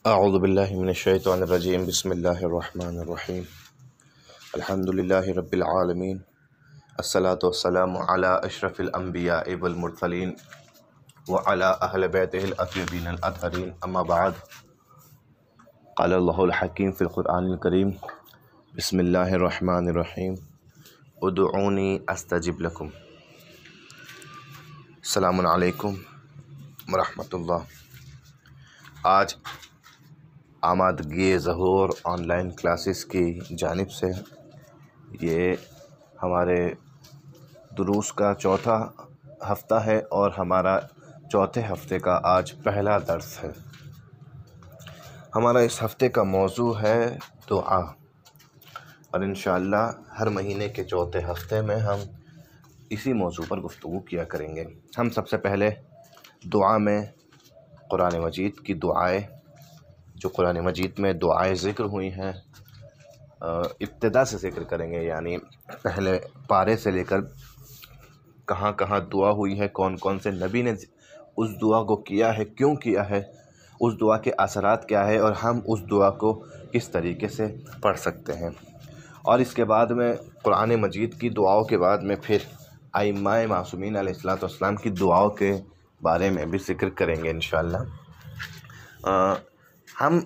اعوذ باللہ من الشیطان الرجیم بسم اللہ الرحمن الرحیم الحمد للہ رب العالمین الصلاۃ والسلام علی اشرف الانبیاء والمرسلین وعلی اہل بیتہ الاطیبین الاطہرین اما بعد قال اللہ الحکیم فی القرآن الکریم بسم اللہ الرحمن الرحیم ادعونی استجب لکم۔ السلام علیکم ورحمۃ اللہ۔ آج آمادگی ظہور آن لائن کلاسز کی جانب سے یہ ہمارے دروس کا چوتھا ہفتہ ہے اور ہمارا چوتھے ہفتے کا آج پہلا درس ہے۔ ہمارا اس ہفتے کا موضوع ہے دعا، اور انشاءاللہ ہر مہینے کے چوتھے ہفتے میں ہم اسی موضوع پر گفتگو کیا کریں گے۔ ہم سب سے پہلے دعا میں قرآن مجید کی دعائیں، جو قرآن مجید میں دعائیں ذکر ہوئی ہیں، ابتدا سے ذکر کریں گے، یعنی پہلے پارے سے لے کر کہاں کہاں دعا ہوئی ہے، کون کون سے نبی نے اس دعا کو کیا ہے، کیوں کیا ہے، اس دعا کے اثرات کیا ہے، اور ہم اس دعا کو کس طریقے سے پڑھ سکتے ہیں۔ اور اس کے بعد میں قرآن مجید کی دعاؤں کے بعد میں پھر ائمہ معصومین علیہ السلام کی دعاؤں کے بارے میں بھی ذکر کریں گے انشاءاللہ۔ ہم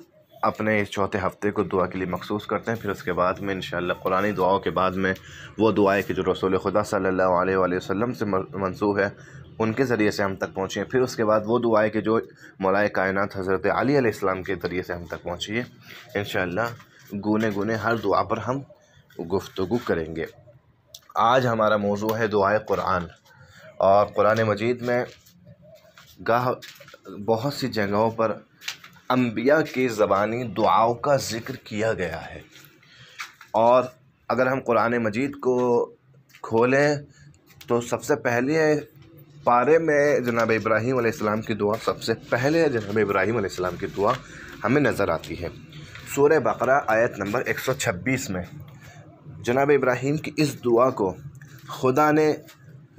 اپنے اس چوتھے ہفتے کو دعا کے لیے مخصوص کرتے ہیں، پھر اس کے بعد میں انشاءاللہ قرآنی دعاؤں کے بعد میں وہ دعائیں کہ جو رسول خدا صلی اللہ علیہ وآلہ وسلم سے منسوب ہے ان کے ذریعے سے ہم تک پہنچی ہیں، پھر اس کے بعد وہ دعائیں کہ جو مولا کائنات حضرت علی علیہ السلام کے ذریعے سے ہم تک پہنچی ہے۔ انشاءاللہ گونے گونے ہر دعا پر ہم گفتگو کریں گے۔ آج ہمارا موضوع ہے دعائے قرآن، اور قرآن مجید میں بہت سی جگہوں پر انبیاء کی زبانی دعاؤں کا ذکر کیا گیا ہے، اور اگر ہم قرآن مجید کو کھولیں تو سب سے پہلے پارے میں جناب ابراہیم علیہ السلام کی دعا، سب سے پہلے جناب ابراہیم علیہ السلام کی دعا ہمیں نظر آتی ہے۔ سورہ بقرہ آیت نمبر 126 میں جناب ابراہیم کی اس دعا کو خدا نے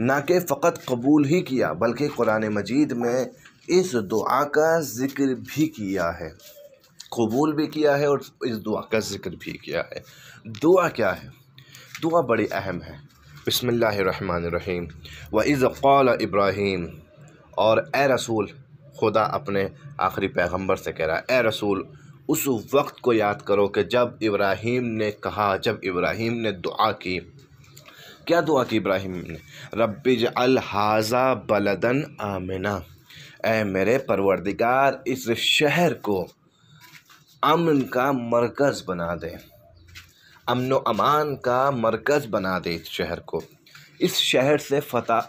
نہ کہ فقط قبول ہی کیا، بلکہ قرآن مجید میں اس دعا کا ذکر بھی کیا ہے، قبول بھی کیا ہے اور اس دعا کا ذکر بھی کیا ہے۔ دعا کیا ہے؟ دعا بڑی اہم ہے۔ بسم اللہ الرحمن الرحیم۔ وَإِذْ قَالَ ابراہیم، اور اے رسول، خدا اپنے آخری پیغمبر سے کہہ رہا ہے، اے رسول اس وقت کو یاد کرو کہ جب ابراہیم نے کہا، جب ابراہیم نے دعا کی۔ کیا دعا کی ابراہیم نے؟ رب اجعل ھذا بلدا آمنا، اے میرے پروردگار اس شہر کو امن کا مرکز بنا دے، امن و امان کا مرکز بنا دے اس شہر کو، اس شہر سے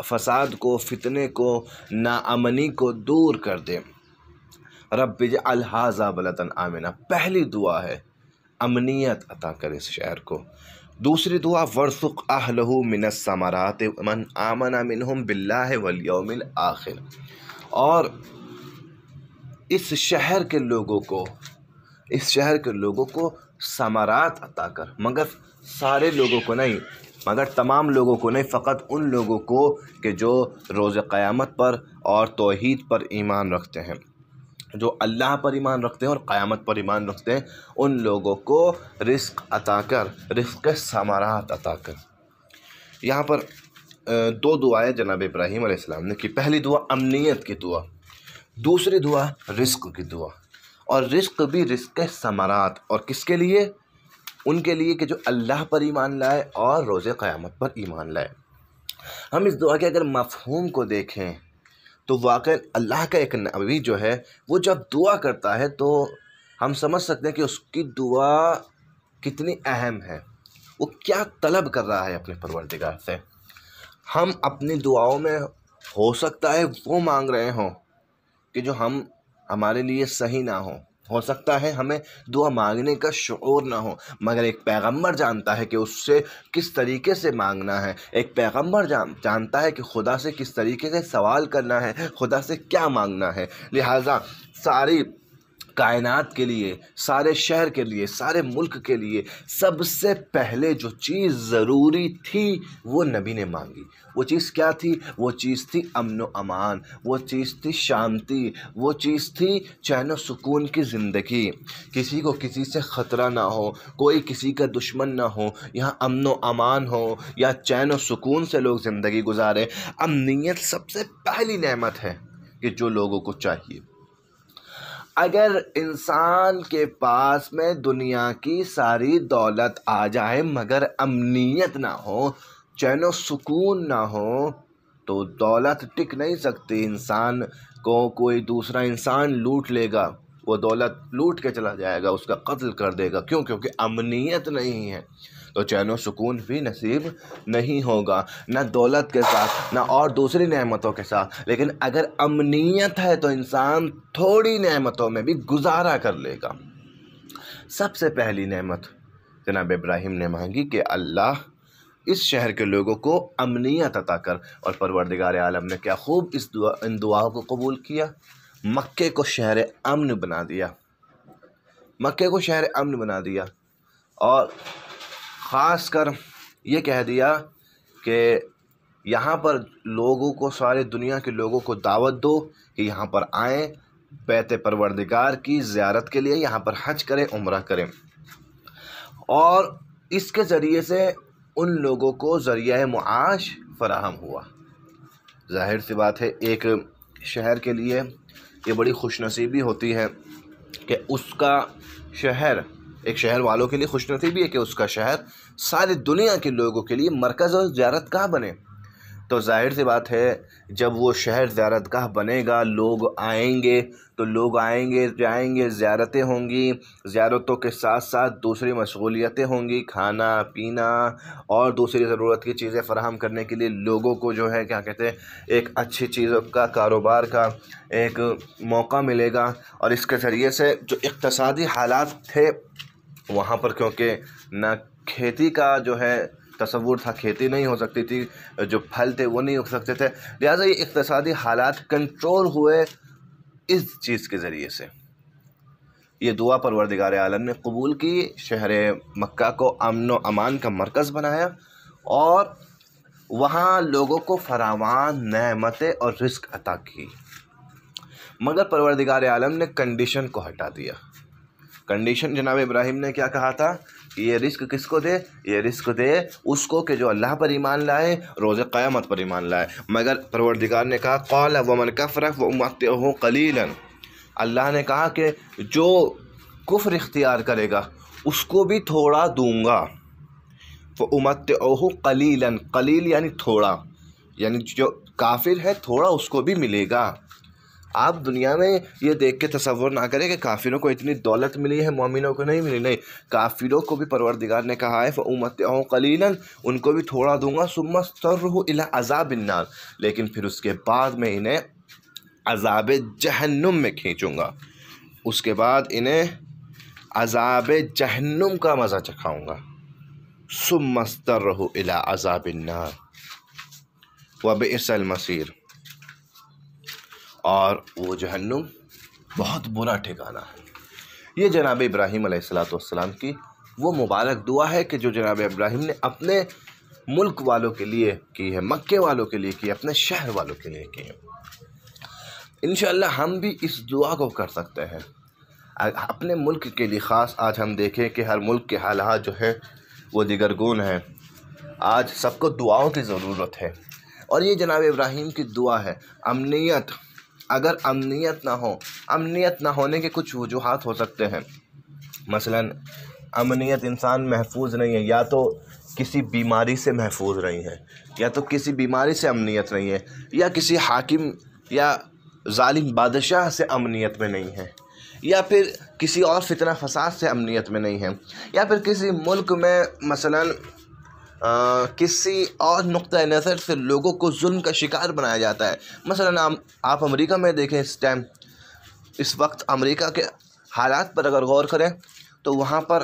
فساد کو، فتنے کو، ناامنی کو دور کر دے۔ رب اجعل ھذا بلدا آمنا، پہلی دعا ہے امنیت عطا کر اس شہر کو۔ دوسری دعا وارزق اہلہ من الثمرات من آمن منہم باللہ والیوم الآخر، اور اس شہر کے لوگوں کو ثمرات عطا کر، مگر سارے لوگوں کو نہیں، مگر تمام لوگوں کو نہیں، فقط ان لوگوں کو کہ جو روز قیامت پر اور توحید پر ایمان رکھتے ہیں، جو اللہ پر ایمان رکھتے ہیں اور قیامت پر ایمان رکھتے ہیں، ان لوگوں کو رزق عطا کر، رزق ثمرات عطا کر۔ یہاں پر دو دعائیں جناب ابراہیم علیہ السلام نے کی۔ پہلی دعا امنیت کی دعا، دوسری دعا رزق کی دعا، اور رزق بھی رزق ثمرات، اور کس کے لیے؟ ان کے لیے کہ جو اللہ پر ایمان لائے اور روز قیامت پر ایمان لائے۔ ہم اس دعا کے اگر مفہوم کو دیکھیں تو واقعی اللہ کا ایک نبی جو ہے وہ جب دعا کرتا ہے تو ہم سمجھ سکتے ہیں کہ اس کی دعا کتنی اہم ہے، وہ کیا طلب کر رہا ہے اپنے پروردگار سے۔ ہم اپنی دعاؤں میں ہو سکتا ہے وہ مانگ رہے ہوں کہ جو ہمارے لیے صحیح نہ ہو سکتا ہے ہمیں دعا مانگنے کا شعور نہ ہو، مگر ایک پیغمبر جانتا ہے کہ اس سے کس طریقے سے مانگنا ہے، ایک پیغمبر جانتا ہے کہ خدا سے کس طریقے سے سوال کرنا ہے، خدا سے کیا مانگنا ہے۔ لہٰذا ساری کائنات کے لیے، سارے شہر کے لیے، سارے ملک کے لیے سب سے پہلے جو چیز ضروری تھی وہ نبی نے مانگی۔ وہ چیز کیا تھی؟ وہ چیز تھی امن و امان، وہ چیز تھی شانتی، وہ چیز تھی چین و سکون کی زندگی، کسی کو کسی سے خطرہ نہ ہو، کوئی کسی کا دشمن نہ ہو، یہاں امن و امان ہو یا چین و سکون سے لوگ زندگی گزارے۔ امنیت سب سے پہلی نعمت ہے کہ جو لوگوں کو چاہیے۔ اگر انسان کے پاس میں دنیا کی ساری دولت آ جائے مگر امنیت نہ ہو، چین و سکون نہ ہو، تو دولت ٹک نہیں سکتی۔ انسان کو کوئی دوسرا انسان لوٹ لے گا، وہ دولت لوٹ کے چلا جائے گا، اس کا قتل کر دے گا۔ کیوں؟ کیونکہ امنیت نہیں ہے، تو چین و سکون بھی نصیب نہیں ہوگا، نہ دولت کے ساتھ نہ اور دوسری نعمتوں کے ساتھ۔ لیکن اگر امنیت ہے تو انسان تھوڑی نعمتوں میں بھی گزارا کر لے گا۔ سب سے پہلی نعمت جناب ابراہیم نے مانگی کہ اللہ اس شہر کے لوگوں کو امنیت عطا کر، اور پروردگار عالم نے کیا خوب ان دعاؤں کو قبول کیا، مکے کو شہر امن بنا دیا، مکے کو شہر امن بنا دیا، اور خاص کر یہ کہہ دیا کہ یہاں پر لوگوں کو، سارے دنیا کے لوگوں کو دعوت دو کہ یہاں پر آئیں، بیت پروردگار کی زیارت کے لیے یہاں پر حج کریں، عمرہ کریں، اور اس کے ذریعے سے ان لوگوں کو ذریعہ معاش فراہم ہوا۔ ظاہر سی بات ہے ایک شہر کے لیے یہ بڑی خوش نصیبی ہوتی ہے کہ اس کا شہر، ایک شہر والوں کے لیے خوش نصیبی ہے کہ اس کا شہر ساری دنیا کے لوگوں کے لیے مرکز اور زیارت گاہ بنے۔ تو ظاہر سی بات ہے جب وہ شہر زیارت گاہ بنے گا، لوگ آئیں گے، تو لوگ آئیں گے، جائیں گے، زیارتیں ہوں گی، زیارتوں کے ساتھ ساتھ دوسری مشغولیتیں ہوں گی، کھانا پینا اور دوسری ضرورت کی چیزیں فراہم کرنے کے لیے لوگوں کو جو ہے کیا کہتے ہیں ایک اچھی چیزوں کا، کاروبار کا ایک موقع ملے گا۔ اور اس کے ذریعے سے جو اقتصادی حالات تھے وہاں پر، کیونکہ نہ کھیتی کا جو ہے تصور تھا، کھیتی نہیں ہو سکتی تھی، جو پھل تھے وہ نہیں ہو سکتے تھے، لہٰذا یہ اقتصادی حالات کنٹرول ہوئے اس چیز کے ذریعے سے۔ یہ دعا پروردگار عالم نے قبول کی، شہر مکہ کو امن و امان کا مرکز بنایا، اور وہاں لوگوں کو فراوان نعمتیں اور رزق عطا کی۔ مگر پروردگار عالم نے کنڈیشن کو ہٹا دیا۔ کنڈیشن جناب ابراہیم نے کیا کہا تھا؟ یہ رزق کس کو دے؟ یہ رزق دے اس کو کہ جو اللہ پر ایمان لائے، روز قیامت پر ایمان لائے۔ مگر پروردگار نے کہا قال ومن کفر فامتعه قلیلا، اللہ نے کہا کہ جو کفر اختیار کرے گا اس کو بھی تھوڑا دوں گا۔ فامتعه قلیلا، قلیل یعنی تھوڑا، یعنی جو کافر ہے تھوڑا اس کو بھی ملے گا۔ آپ دنیا میں یہ دیکھ کے تصور نہ کریں کہ کافروں کو اتنی دولت ملی ہے، مومنوں کو نہیں ملی، نہیں، کافروں کو بھی پروردگار نے کہا ہے فَأُمَتِّعُهُ قَلِيلًا، ان کو بھی تھوڑا دوں گا، ثُمَّ اضْطَرُّهُ إِلَىٰ عَذَابِ النَّارِ، لیکن پھر اس کے بعد میں انہیں عذاب جہنم میں کھینچوں گا، اس کے بعد انہیں عذاب جہنم کا مزہ چکھاؤں گا۔ ثُمَّ اضْطَرُّهُ إِلَىٰ عَذَابِ النَّارِ وَبِئْسَ الْمَصِيرُ، اور وہ جہنم بہت برا ٹھکانہ ہے۔ یہ جناب ابراہیم علیہ السلام کی وہ مبارک دعا ہے کہ جو جناب ابراہیم نے اپنے ملک والوں کے لیے کی ہے، مکے والوں کے لیے کی ہے، اپنے شہر والوں کے لیے کی ہے۔ انشاءاللہ ہم بھی اس دعا کو کر سکتے ہیں اپنے ملک کے لیے۔ خاص آج ہم دیکھیں کہ ہر ملک کے حالات جو ہے وہ دیگرگون ہیں، آج سب کو دعاؤں کی ضرورت ہے، اور یہ جناب ابراہیم کی دعا ہے۔ امنیت، اگر امنیت نہ ہو، امنیت نہ ہونے کے کچھ وجوہات ہو سکتے ہیں، مثلا امنیت انسان محفوظ نہیں ہے، یا تو کسی بیماری سے محفوظ نہیں ہے، یا تو کسی بیماری سے امنیت نہیں ہے، یا کسی حاکم یا ظالم بادشاہ سے امنیت میں نہیں ہے، یا پھر کسی اور فتنہ فساد سے امنیت میں نہیں ہے، یا پھر کسی ملک میں مثلا کسی اور نقطہ نظر سے لوگوں کو ظلم کا شکار بنایا جاتا ہے۔ مثلا آپ امریکہ میں دیکھیں، اس وقت امریکہ کے حالات پر اگر غور کریں تو وہاں پر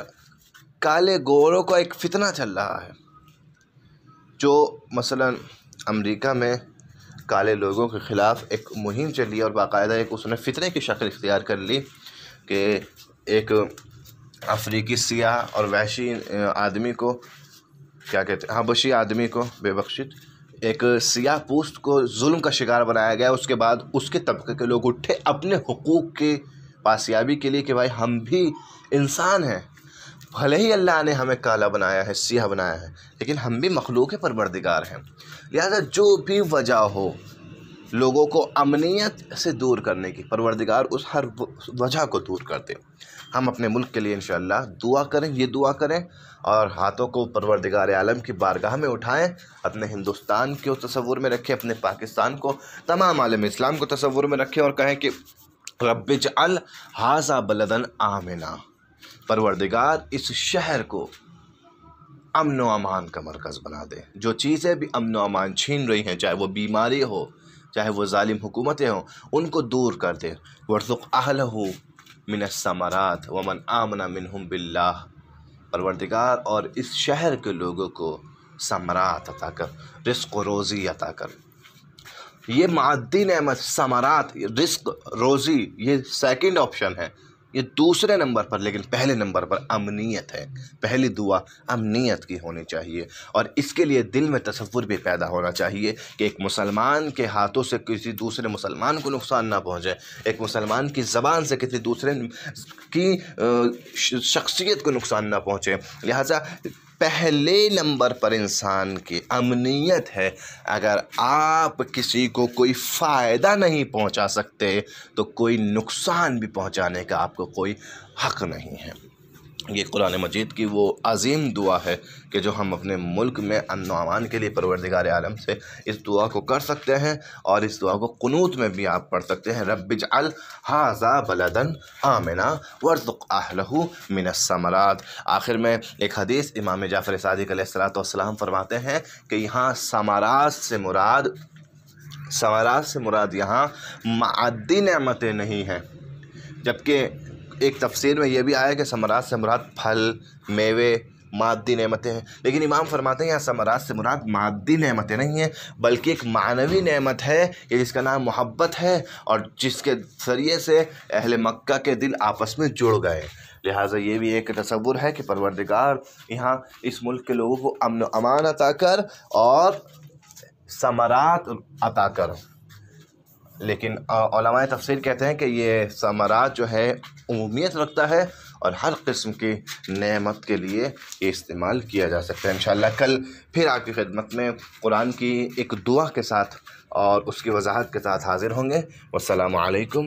کالے گوروں کا ایک فتنہ چل رہا ہے، جو مثلا امریکہ میں کالے لوگوں کے خلاف ایک مہم چلی اور باقاعدہ ایک اس نے فتنے کی شکل اختیار کر لی کہ ایک افریقی سیاہ اور وحشی آدمی کو کیا کہتے ہیں حبشی آدمی کو بے بخشت ایک سیاہ پوست کو ظلم کا شکار بنایا گیا. اس کے بعد اس کے طبقے کے لوگ اٹھے اپنے حقوق کی پاسیابی کے لیے کہ بھائی ہم بھی انسان ہیں, بھلے ہی اللہ نے ہمیں کالا بنایا ہے, سیاہ بنایا ہے, لیکن ہم بھی مخلوق پروردگار ہیں. لہذا جو بھی وجہ ہو لوگوں کو امنیت سے دور کرنے کی, پروردگار اس ہر وجہ کو دور کر دے. ہم اپنے ملک کے لیے انشاءاللہ دعا کریں, یہ دعا کریں اور ہاتھوں کو پروردگار عالم کی بارگاہ میں اٹھائیں, اپنے ہندوستان کو تصور میں رکھیں, اپنے پاکستان کو, تمام عالم اسلام کو تصور میں رکھیں اور کہیں کہ رب اجعل ھذا بلدا آمنا, پروردگار اس شہر کو امن و امان کا مرکز بنا دے. جو چیزیں بھی امن و امان چھین رہی ہیں, چاہے وہ بیماری ہو, چاہے وہ ظالم حکومتیں ہوں, ان کو دور کر دے. وارزق اہلہ من الثمرات ومن آمن منہم باللہ, پروردگار اور اس شہر کے لوگوں کو ثمرات عطا کر, رزق و روزی عطا کر. یہ معدی نعمت ثمرات, رزق, روزی, یہ سیکنڈ آپشن ہے, یہ دوسرے نمبر پر, لیکن پہلے نمبر پر امنیت ہے. پہلی دعا امنیت کی ہونی چاہیے اور اس کے لیے دل میں تصور بھی پیدا ہونا چاہیے کہ ایک مسلمان کے ہاتھوں سے کسی دوسرے مسلمان کو نقصان نہ پہنچے, ایک مسلمان کی زبان سے کسی دوسرے کی شخصیت کو نقصان نہ پہنچے. لہٰذا پہلے نمبر پر انسان کی امنیت ہے. اگر آپ کسی کو کوئی فائدہ نہیں پہنچا سکتے تو کوئی نقصان بھی پہنچانے کا آپ کو کوئی حق نہیں ہے. یہ قرآن مجید کی وہ عظیم دعا ہے کہ جو ہم اپنے ملک میں امن و امان کے لیے پروردگار عالم سے اس دعا کو کر سکتے ہیں, اور اس دعا کو قنوت میں بھی آپ پڑھ سکتے ہیں. رب اجعل ھذا بلدا آمنا وارزق اہلہ من الثمرات. آخر میں ایک حدیث امام جعفر صادق علیہ السلام فرماتے ہیں کہ یہاں ثمرات سے مراد یہاں معدی نعمتیں نہیں ہیں, جبکہ ایک تفسیر میں یہ بھی آیا کہ ثمرات سے مراد پھل, میوے, مادی نعمتیں ہیں. لیکن امام فرماتے ہیں یہاں ثمرات سے مراد مادی نعمتیں نہیں ہیں بلکہ ایک معنوی نعمت ہے کہ جس کا نام محبت ہے اور جس کے ذریعے سے اہل مکہ کے دل آپس میں جڑ گئے. لہٰذا یہ بھی ایک تصور ہے کہ پروردگار یہاں اس ملک کے لوگوں کو امن و امان عطا کر اور ثمرات عطا کر. لیکن علماء تفسیر کہتے ہیں کہ یہ ثمرات جو ہے عمومیت رکھتا ہے اور ہر قسم کی نعمت کے لیے یہ استعمال کیا جا سکتا ہے. انشاءاللہ کل پھر آپ کی خدمت میں قرآن کی ایک دعا کے ساتھ اور اس کی وضاحت کے ساتھ حاضر ہوں گے. والسلام علیکم.